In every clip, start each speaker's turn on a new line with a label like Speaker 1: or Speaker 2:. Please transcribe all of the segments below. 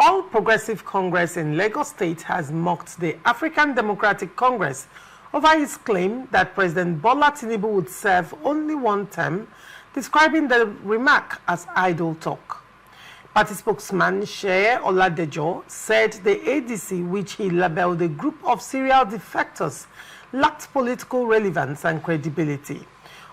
Speaker 1: All Progressive Congress in Lagos State has mocked the African Democratic Congress over his claim that President Bola Tinubu would serve only one term, describing the remark as idle talk. Party spokesman Sheye Oladejo said the ADC, which he labeled a group of serial defectors, lacked political relevance and credibility.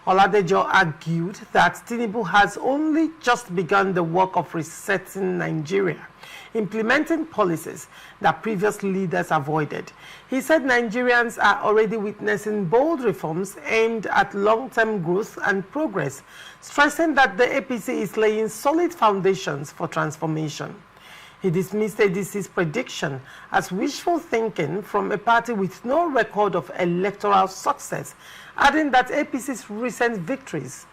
Speaker 1: Oladejo argued that Tinubu has only just begun the work of resetting Nigeria, implementing policies that previous leaders avoided. He said Nigerians are already witnessing bold reforms aimed at long-term growth and progress, stressing that the APC is laying solid foundations for transformation. He dismissed ADC's prediction as wishful thinking from a party with no record of electoral success, adding that APC's recent victories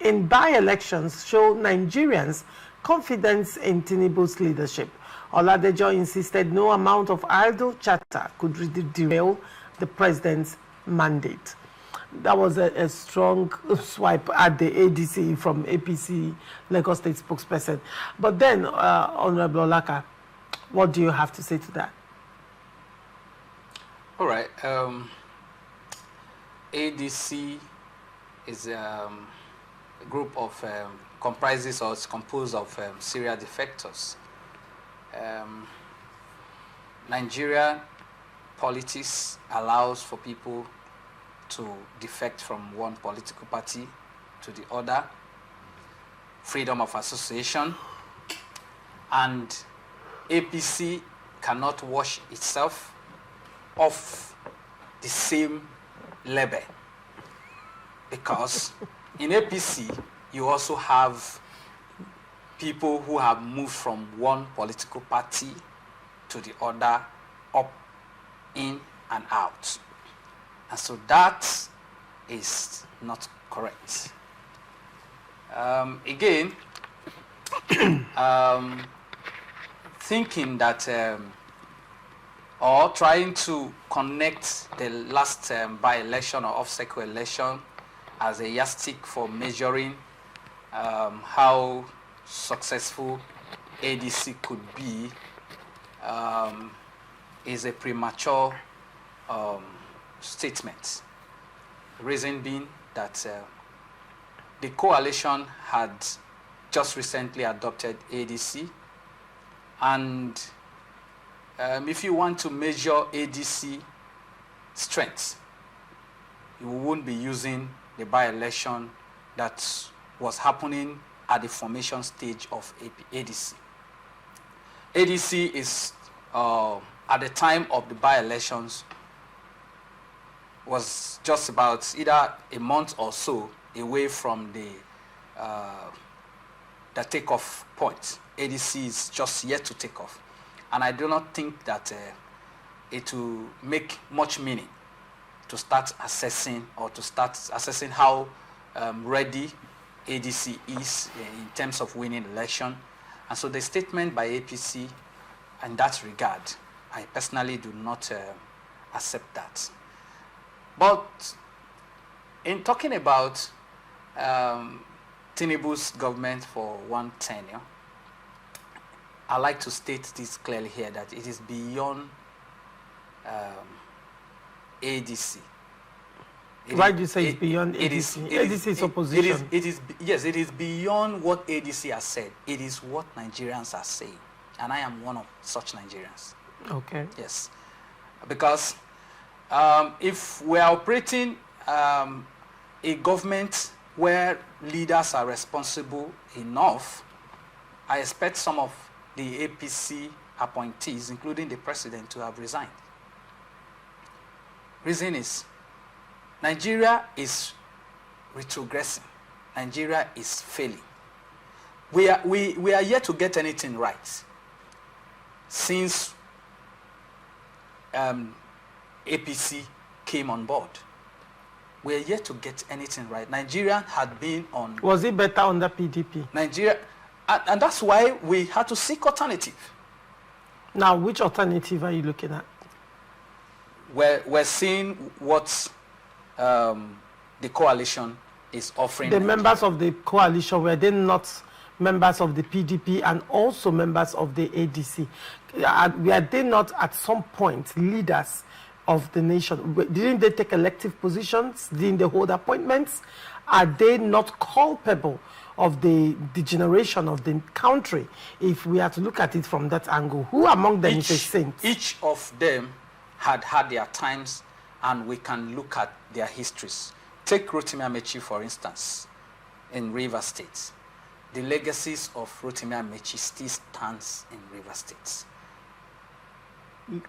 Speaker 1: in by-elections show Nigerians' confidence in Tinubu's leadership. Oladejo insisted no amount of idle chatter could derail the president's mandate. That was a strong swipe at the ADC from APC Lagos State spokesperson. But then, Honorable Laka, what do you have to say to that?
Speaker 2: All right. ADC is a group of comprises or is composed of serial defectors. Nigeria politics allows for people to defect from one political party to the other, freedom of association, and APC cannot wash itself off the same label, because in APC you also have people who have moved from one political party to the other, up, in, and out. And so that is not correct. Again, thinking that or trying to connect the last by-election or off-cycle election as a yardstick for measuring how successful ADC could be is a premature statement. Reason being that the coalition had just recently adopted ADC, and if you want to measure ADC strength, you won't be using the by-election that was happening at the formation stage of ADC. ADC is, at the time of the by-elections, was just about either a month or so away from the takeoff point. ADC is just yet to take off. And I do not think that it will make much meaning to start assessing how ready ADC is in terms of winning election. And so the statement by APC in that regard, I personally do not accept that. But in talking about Tinubu's government for one tenure, I like to state this clearly here, that it is beyond ADC.
Speaker 1: Why do you say it's beyond ADC? ADC is opposition.
Speaker 2: Yes, it is beyond what ADC has said. It is what Nigerians are saying. And I am one of such Nigerians.
Speaker 1: Okay.
Speaker 2: Yes. Because if we are operating a government where leaders are responsible enough, I expect some of the APC appointees, including the president, to have resigned. Reason is, Nigeria is retrogressing. Nigeria is failing. We are yet to get anything right since APC came on board. We are yet to get anything right. Nigeria had been on...
Speaker 1: Was it better under PDP?
Speaker 2: Nigeria... And that's why we had to seek alternative.
Speaker 1: Now, which alternative are you looking at?
Speaker 2: We're seeing what the coalition is offering.
Speaker 1: The members of the coalition, were they not members of the PDP and also members of the ADC. Were they not at some point leaders of the nation? Didn't they take elective positions? Didn't they hold appointments? Are they not culpable of the degeneration of the country, if we are to look at it from that angle? Who among them is a saint?
Speaker 2: Each of them had their times, and we can look at their histories. Take Rotimi Amechi, for instance, in Rivers State. The legacies of Rotimi Amechi still stands in Rivers State.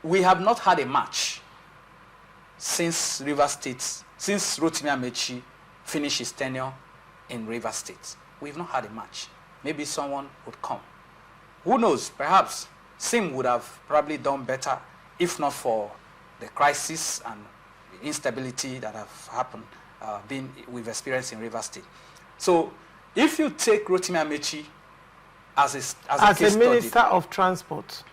Speaker 2: We have not had a match since Rotimi Amechi finished his tenure in Rivers State. We've not had a match. Maybe someone would come. Who knows? Perhaps Sim would have probably done better if not for the crisis and the instability that have happened, we've experienced in Rivers State. So, if you take Rotimi Amechi as a case
Speaker 1: Minister
Speaker 2: study,
Speaker 1: of Transport,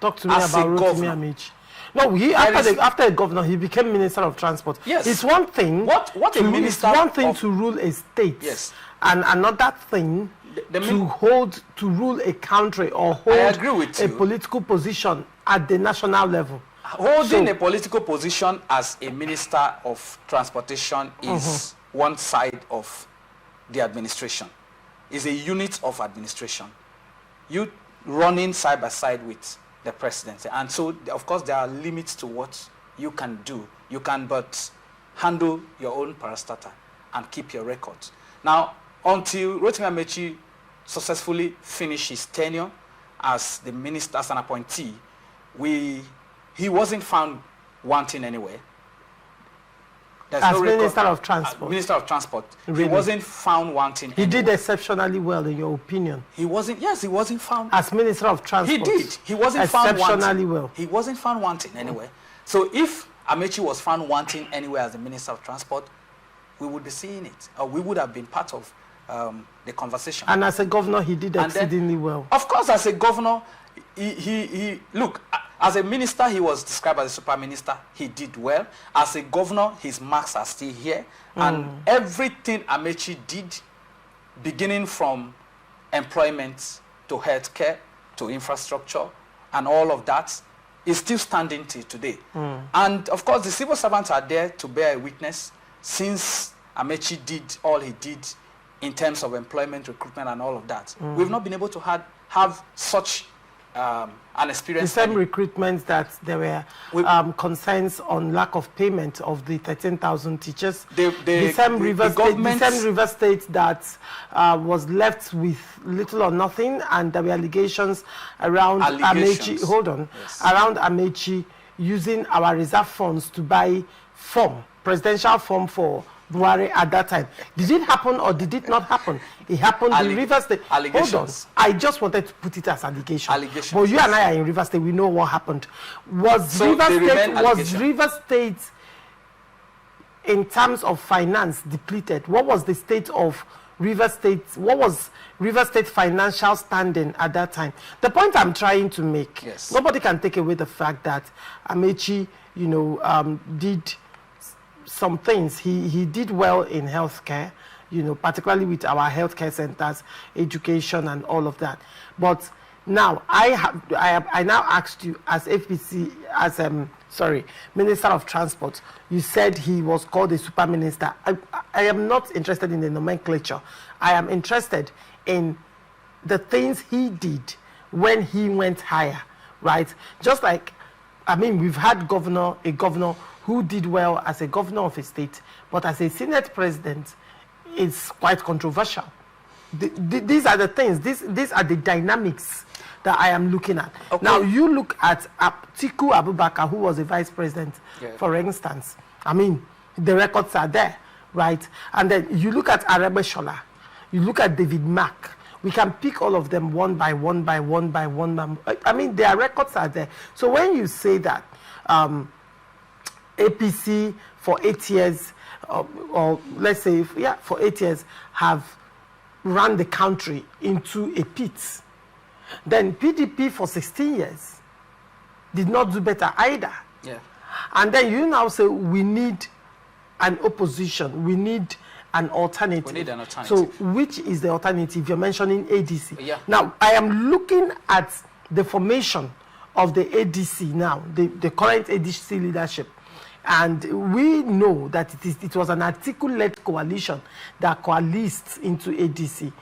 Speaker 1: talk to me about Rotimi Amechi. No, after a governor, he became Minister of Transport.
Speaker 2: Yes.
Speaker 1: It's one thing. To rule a state.
Speaker 2: Yes.
Speaker 1: And another thing to rule a country or hold a political position at the national level.
Speaker 2: Holding a political position as a Minister of Transportation is one side of the administration. Is a unit of administration. You running side by side with the presidency. And so, of course, there are limits to what you can do. You can but handle your own parastatal and keep your records. Now, until Rotimi Amechi successfully finished his tenure as the minister, as an appointee, he wasn't found wanting anywhere.
Speaker 1: As Minister of Transport.
Speaker 2: Minister of Transport.
Speaker 1: Really?
Speaker 2: He wasn't found wanting
Speaker 1: anywhere. He did exceptionally well, in your opinion.
Speaker 2: He wasn't found.
Speaker 1: As Minister of Transport.
Speaker 2: He did. He wasn't found wanting.
Speaker 1: Exceptionally well.
Speaker 2: He wasn't found wanting anywhere. So if Amechi was found wanting anywhere as the Minister of Transport, we would be seeing it. Or we would have been part of the conversation.
Speaker 1: And as a governor, he did exceedingly well.
Speaker 2: Of course, as a governor, look, as a minister, he was described as a super minister. He did well. As a governor, his marks are still here. And everything Amechi did, beginning from employment to healthcare to infrastructure and all of that, is still standing till today. And of course, the civil servants are there to bear witness. Since Amechi did all he did in terms of employment, recruitment, and all of that, we've not been able to have such an experience.
Speaker 1: The same recruitment that there were concerns on lack of payment of the 13,000 teachers. The same River State that was left with little or nothing, and there were allegations around Amechi. Hold on, around Amechi using our reserve funds to buy presidential form for Buhari at that time. Did it happen or did it not happen? It happened in Rivers State.
Speaker 2: Allegations.
Speaker 1: Hold on. I just wanted to put it as allegations. But you and I are in Rivers State. We know what happened. Was Rivers State, in terms of finance, depleted? What was the state of Rivers State? What was Rivers State financial standing at that time? The point I'm trying to make, nobody can take away the fact that Amechi, did some things. He did well in healthcare, particularly with our healthcare centers, education, and all of that. But now I now asked you, as APC, Minister of Transport, you said he was called a super minister. I am not interested in the nomenclature. I am interested in the things he did when he went higher, right? Just like, we've had a governor who did well as a governor of a state, but as a Senate president, it's quite controversial. These are the things, these are the dynamics that I am looking at. Okay. Now, you look at Atiku Abubakar, who was a vice president, for instance. The records are there, right? And then you look at Arebeshola, you look at David Mack. We can pick all of them one by one. Their records are there. So when you say that APC for 8 years, or let's say, for 8 years, have run the country into a pit, then PDP for 16 years did not do better either. And then you now say we need an opposition, we need an alternative.
Speaker 2: We need an alternative.
Speaker 1: So which is the alternative? You're mentioning ADC.
Speaker 2: Yeah.
Speaker 1: Now, I am looking at the formation of the ADC now, the current ADC leadership. And we know that it was an Atiku-led coalition that coalesced into ADC.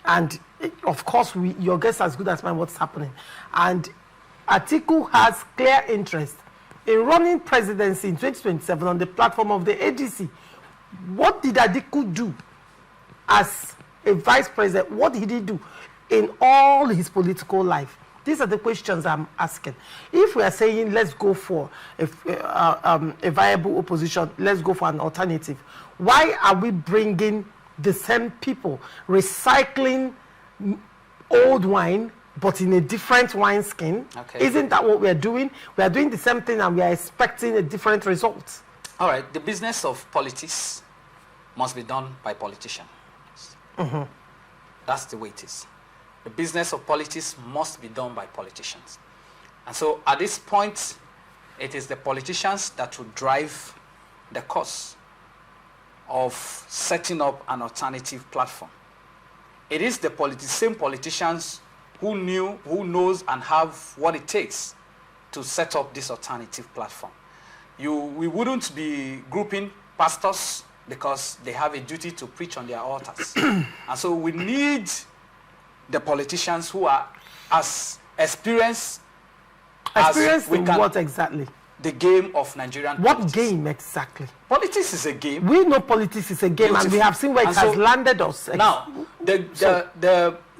Speaker 1: And of course, your guess as good as mine what's happening. And Atiku has clear interest in running presidency in 2027 on the platform of the ADC. What did Atiku do as a vice president? What did he do in all his political life? These are the questions I'm asking. If we are saying let's go for a viable opposition, let's go for an alternative, why are we bringing the same people, recycling old wine, but in a different wineskin? Okay. Isn't that what we are doing? We are doing the same thing and we are expecting a different result.
Speaker 2: All right. The business of politics must be done by politicians. Mm-hmm. That's the way it is. The business of politics must be done by politicians. And so at this point, it is the politicians that will drive the course of setting up an alternative platform. It is the same politicians who knows and have what it takes to set up this alternative platform. We wouldn't be grouping pastors because they have a duty to preach on their altars. And so we need the politicians who are as experienced as we
Speaker 1: in
Speaker 2: can.
Speaker 1: What exactly?
Speaker 2: The game of Nigerian
Speaker 1: What
Speaker 2: politics.
Speaker 1: Game exactly?
Speaker 2: Politics is a game.
Speaker 1: We know politics is a game. Beautiful. And we have seen where it has landed us.
Speaker 2: Now,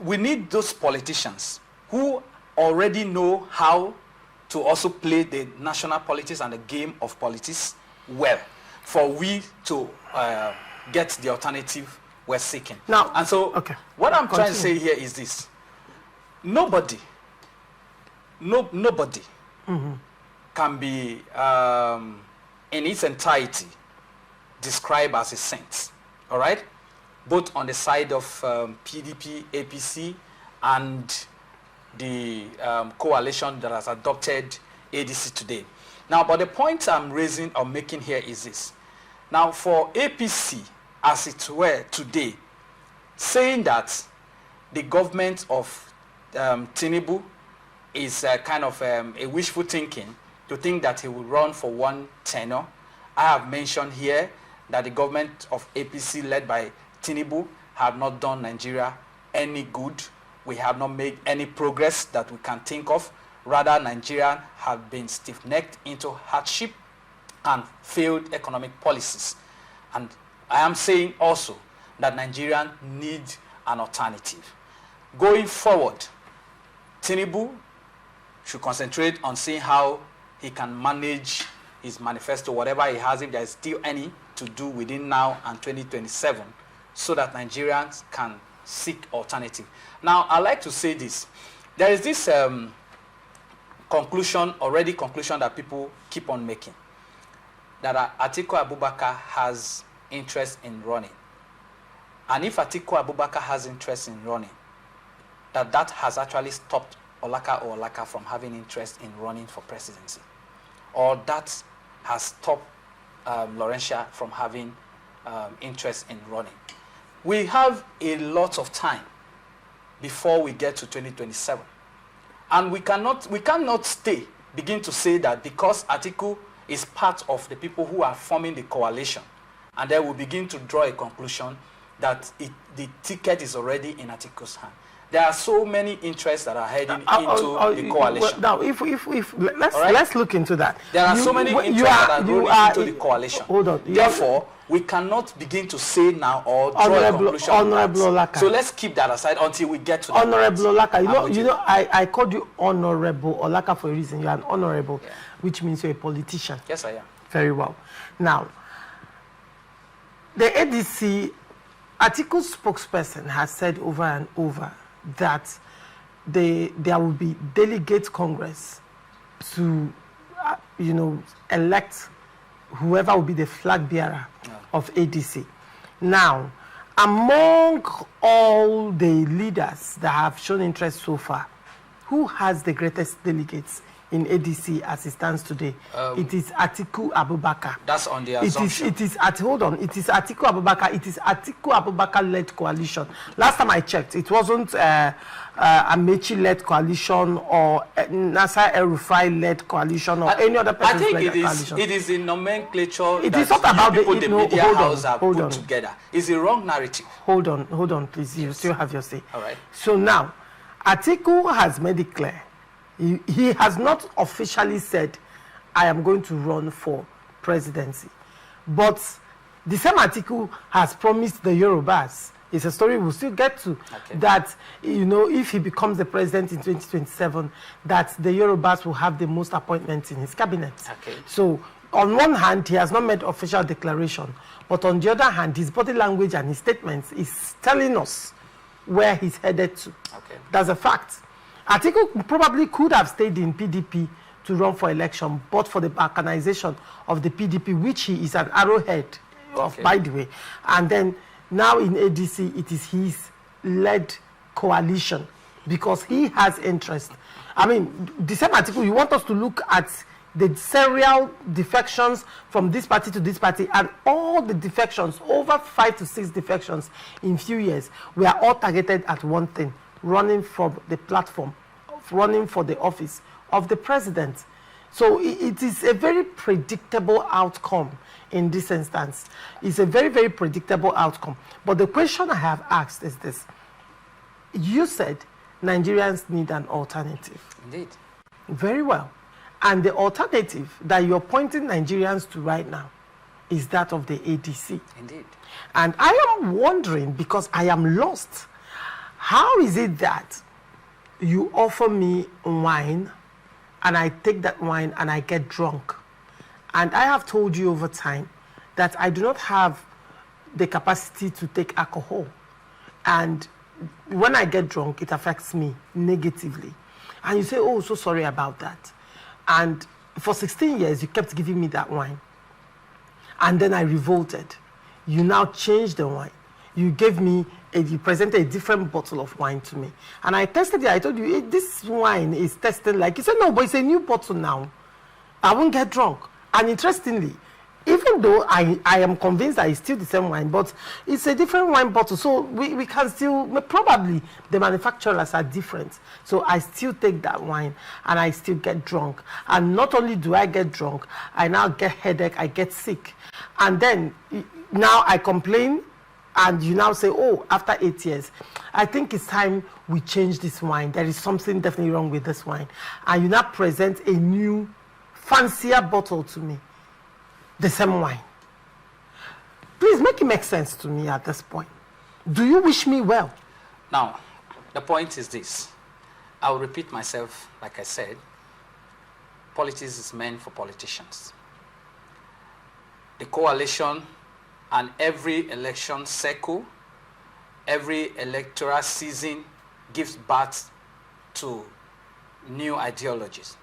Speaker 2: we need those politicians who already know how to also play the national politics and the game of politics well, for we to get the alternative we're seeking.
Speaker 1: Now,
Speaker 2: and so what I'm trying to say here is this. Nobody can be in its entirety described as a saint, all right? Both on the side of PDP, APC, and the coalition that has adopted ADC today. Now, but the point I'm raising or making here is this. Now, for APC, as it were today, saying that the government of Tinubu is kind of a wishful thinking to think that he will run for one tenure. I have mentioned here that the government of APC led by Tinubu have not done Nigeria any good. We have not made any progress that we can think of. Rather, Nigeria have been stiff-necked into hardship and failed economic policies. And I am saying also that Nigerians need an alternative. Going forward, Tinubu should concentrate on seeing how he can manage his manifesto, whatever he has, if there is still any to do within now and 2027, so that Nigerians can seek alternative. Now, I like to say this. There is this conclusion that people keep on making, that Atiku Abubakar has interest in running. And if Atiku Abubakar has interest in running, that has actually stopped Laka from having interest in running for presidency. Or that has stopped Laurentia from having interest in running. We have a lot of time before we get to 2027. And we cannot begin to say that because Atiku is part of the people who are forming the coalition, and then we begin to draw a conclusion that the ticket is already in Atiku's hand. There are so many interests that are heading into the coalition.
Speaker 1: Now, let's look into that.
Speaker 2: There are so many interests that are going into the coalition.
Speaker 1: Hold on.
Speaker 2: Therefore, we cannot begin to say now or draw a conclusion.
Speaker 1: Honorable Laka.
Speaker 2: So let's keep that aside until we get to that.
Speaker 1: Honorable Laka. I called you Honorable Laka for a reason. You are an honorable, which means you're a politician.
Speaker 2: Yes, I am.
Speaker 1: Very well. Now, the ADC, Atiku's spokesperson has said over and over that there will be delegate Congress to, elect whoever will be the flag bearer of ADC. Now, among all the leaders that have shown interest so far, who has the greatest delegates in ADC as it stands today. It is Atiku Abubakar.
Speaker 2: That's on the assumption.
Speaker 1: It is Atiku Abubakar. It is Atiku Abubakar-led coalition. Last time I checked, it wasn't Amechi-led coalition or Nasser El-Rufai-led coalition or any other person-led coalition.
Speaker 2: It is the nomenclature
Speaker 1: it is not about
Speaker 2: the media house have
Speaker 1: hold
Speaker 2: put
Speaker 1: on.
Speaker 2: together. It's the wrong narrative.
Speaker 1: Hold on, please. You still have your say.
Speaker 2: All right.
Speaker 1: So now, Atiku has made it clear. He has not officially said, I am going to run for presidency. But the same Atiku has promised the Yorubas, it's a story we'll still get to, that, if he becomes the president in 2027, that the Yorubas will have the most appointments in his cabinet.
Speaker 2: Okay.
Speaker 1: So, on one hand, he has not made official declaration, but on the other hand, his body language and his statements is telling us where he's headed to.
Speaker 2: Okay.
Speaker 1: That's a fact. Atiku probably could have stayed in PDP to run for election, but for the balkanization of the PDP, which he is an arrowhead of, by the way. And then now in ADC, it is his led coalition because he has interest. I mean, the same Atiku, you want us to look at the serial defections from this party to this party, and all the defections, over 5 to 6 defections in few years, we are all targeted at one thing: running for the platform, running for the office of the president. So it is a very predictable outcome in this instance. It's a very, very predictable outcome. But the question I have asked is this. You said Nigerians need an alternative.
Speaker 2: Indeed.
Speaker 1: Very well. And the alternative that you're pointing Nigerians to right now is that of the ADC.
Speaker 2: Indeed.
Speaker 1: And I am wondering, because I am lost, how is it that you offer me wine and I take that wine and I get drunk? And I have told you over time that I do not have the capacity to take alcohol. And when I get drunk, it affects me negatively. And you say, oh, so sorry about that. And for 16 years, you kept giving me that wine. And then I revolted. You now changed the wine. You gave me, you presented a different bottle of wine to me. And I tested it. I told you, this wine is tested like, you said, no, but it's a new bottle now. I won't get drunk. And interestingly, even though I am convinced that it's still the same wine, but it's a different wine bottle. So we can still, probably the manufacturers are different. So I still take that wine and I still get drunk. And not only do I get drunk, I now get headache, I get sick. And then now I complain, and you now say, oh, after 8 years, I think it's time we change this wine. There is something definitely wrong with this wine. And you now present a new, fancier bottle to me. The same wine. Please make it make sense to me at this point. Do you wish me well?
Speaker 2: Now, the point is this. I'll repeat myself, like I said. Politics is meant for politicians. The coalition and every election cycle, every electoral season gives birth to new ideologies.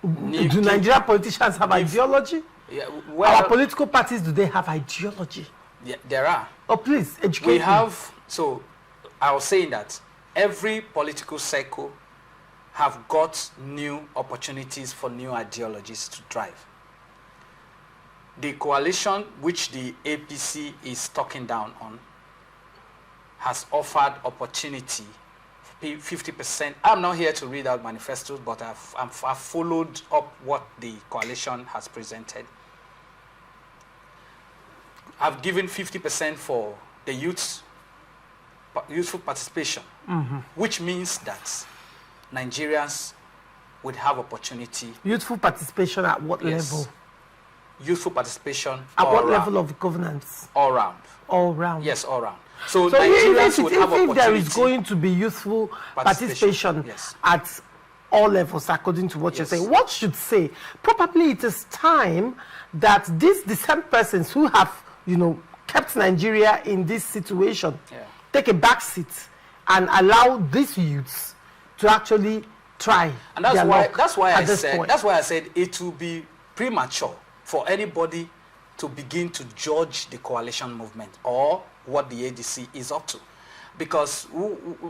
Speaker 1: Do Nigerian politicians have ideology?
Speaker 2: Yeah, well,
Speaker 1: our political parties, do they have ideology?
Speaker 2: Yeah, there are.
Speaker 1: Oh, please, educate me.
Speaker 2: We have, so I was saying that every political cycle have got new opportunities for new ideologies to drive. The coalition which the APC is talking down on has offered opportunity, 50%. I'm not here to read out manifestos, but I've followed up what the coalition has presented. I've given 50% for the youthful participation, which means that Nigerians would have opportunity.
Speaker 1: Youthful participation at what level?
Speaker 2: Youthful participation
Speaker 1: at what level of governance?
Speaker 2: All round.
Speaker 1: All round.
Speaker 2: Yes, all round. So
Speaker 1: Nigerians
Speaker 2: would have opportunity.
Speaker 1: If there is going to be youthful participation at all levels, according to what you're saying, what should say? Probably it is time that the same persons who have, kept Nigeria in this situation, take a back seat and allow these youths to actually try.
Speaker 2: And that's why I said it will be premature for anybody to begin to judge the coalition movement or what the ADC is up to. Because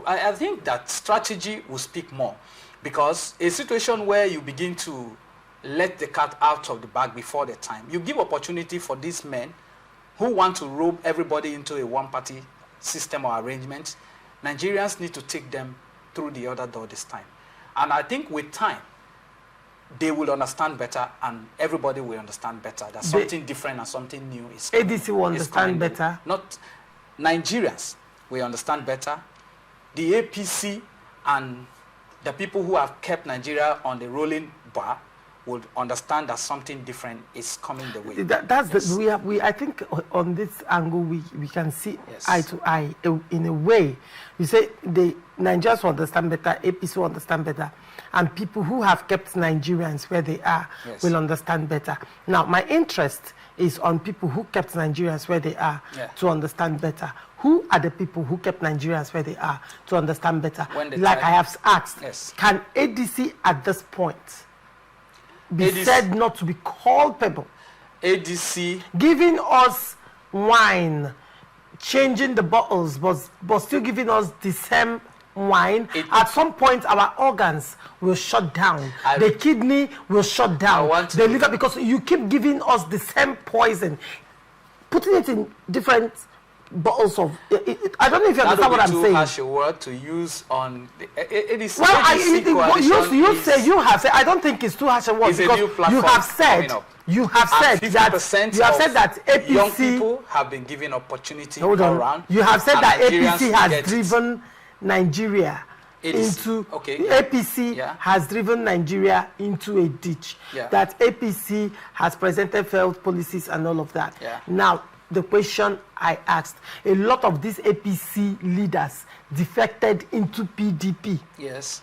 Speaker 2: I think that strategy will speak more. Because a situation where you begin to let the cat out of the bag before the time, you give opportunity for these men who want to rope everybody into a one-party system or arrangement. Nigerians need to take them through the other door this time. And I think with time, they will understand better, and everybody will understand better that something different and something new is coming.
Speaker 1: ADC will understand better.
Speaker 2: Not Nigerians will understand better. The APC and the people who have kept Nigeria on the rolling bar would understand that something different is coming the way.
Speaker 1: That's yes. I think on this angle we can see yes. eye to eye in a way. You say the Nigerians will understand better, APC will understand better, and people who have kept Nigerians where they are yes. will understand better. Now, my interest is on people who kept Nigerians where they are to understand better. Who are the people who kept Nigerians where they are to understand better? Like I have asked, yes. can ADC at this point be said not to be culpable?
Speaker 2: ADC
Speaker 1: giving us wine, changing the bottles, but still giving us the same wine. At some point, our organs will shut down. The kidney will shut down. The liver, because you keep giving us the same poison, putting it in different bottles of. I don't know if you understand what I'm saying.
Speaker 2: Too harsh a word to use on the ADC.
Speaker 1: Well, you have said. I don't think it's too harsh a word because you have said. You have said that APC
Speaker 2: young people have been given opportunity around.
Speaker 1: You have said that APC has driven Nigeria into APC has driven Nigeria into a ditch. That APC has presented failed policies and all of that. Now, the question I asked, a lot of these APC leaders defected into PDP.
Speaker 2: Yes.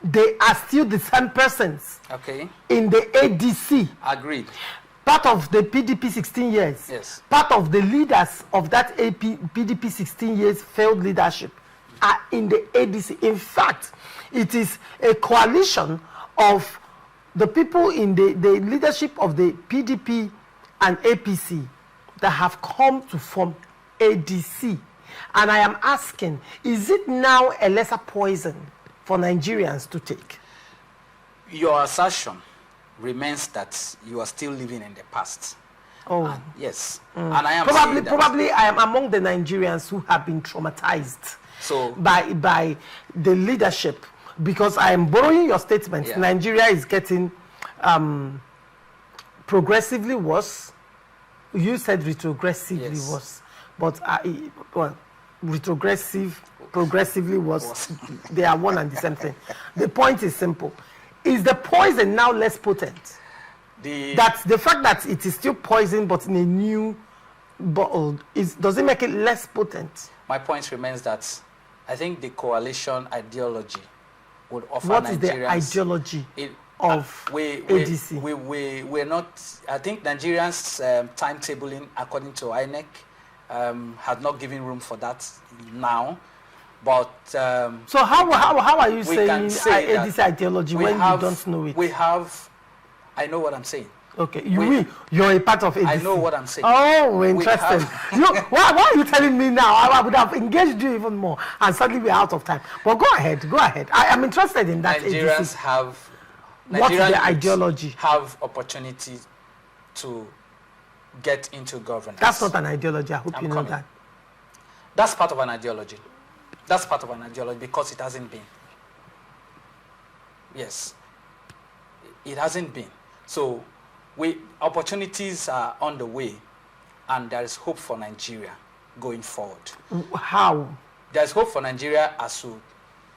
Speaker 1: They are still the same persons.
Speaker 2: Okay.
Speaker 1: In the ADC.
Speaker 2: Agreed.
Speaker 1: Part of the PDP 16 years.
Speaker 2: Yes.
Speaker 1: Part of the leaders of that PDP 16 years failed leadership are in the ADC. In fact, it is a coalition of the people in the leadership of the PDP and APC that have come to form ADC. And I am asking, is it now a lesser poison for Nigerians to take?
Speaker 2: Your assertion remains that you are still living in the past.
Speaker 1: Oh.
Speaker 2: Yes. And I am
Speaker 1: probably I am among the Nigerians who have been traumatized by the leadership, because I am borrowing your statement. Nigeria is getting progressively worse. You said retrogressively worse, but progressively worse. They are one and the same thing. The point is simple: is the poison now less potent? That's the fact that it is still poison, but in a new bottle. Does it make it less potent?
Speaker 2: My point remains that I think the coalition ideology would offer
Speaker 1: What
Speaker 2: Nigerians.
Speaker 1: Is the ideology of ADC?
Speaker 2: We're not. I think Nigerians' timetabling, according to INEC, has not given room for that now. But
Speaker 1: so how are you saying ADC ideology when you don't know it?
Speaker 2: I know what I'm saying.
Speaker 1: Okay, you're a part of ADC.
Speaker 2: I know what I'm saying.
Speaker 1: Oh, interesting. Why are you telling me now? I would have engaged you even more, and suddenly we're out of time. But go ahead. I am interested in that.
Speaker 2: Nigerians
Speaker 1: ADC. What is the ideology?
Speaker 2: Have opportunity to get into governance.
Speaker 1: That's not an ideology. I hope you know that.
Speaker 2: That's part of an ideology. That's part of an ideology because it hasn't been. Yes. It hasn't been. So opportunities are on the way, and there is hope for Nigeria going forward.
Speaker 1: How?
Speaker 2: There's hope for Nigeria as we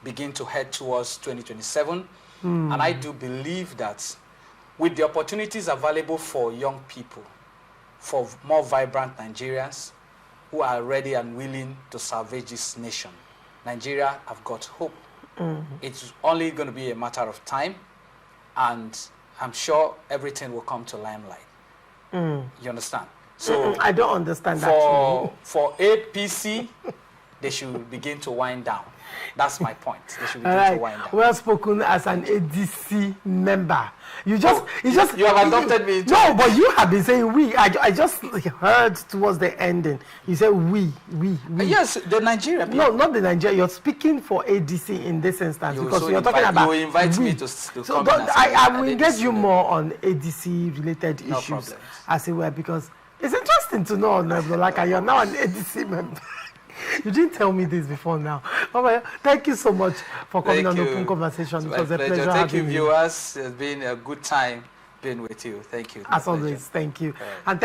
Speaker 2: begin to head towards 2027. And I do believe that with the opportunities available for young people, for more vibrant Nigerians who are ready and willing to salvage this nation, Nigeria have got hope. It's only going to be a matter of time, and I'm sure everything will come to limelight. You understand? So
Speaker 1: I don't understand that.
Speaker 2: For APC, they should begin to wind down. That's my point. They should be
Speaker 1: All
Speaker 2: doing to
Speaker 1: right.
Speaker 2: wind down.
Speaker 1: Well spoken as an ADC member. You have adopted me. No, but you have been saying we. I just heard towards the ending. You said we.
Speaker 2: Yes, the Nigerian people.
Speaker 1: No, not the Nigeria. You're speaking for ADC in this instance because you're talking about.
Speaker 2: You invite me to
Speaker 1: so
Speaker 2: come in.
Speaker 1: I will engage you more on ADC related issues,
Speaker 2: problems.
Speaker 1: as it were, because it's interesting to know, Laka, you're now an ADC member. You didn't tell me this before now. Well, thank you so much for coming on Open Conversation. It was a pleasure.
Speaker 2: Thank you, viewers. It's been a good time being with you. Thank you.
Speaker 1: As always, thank you. And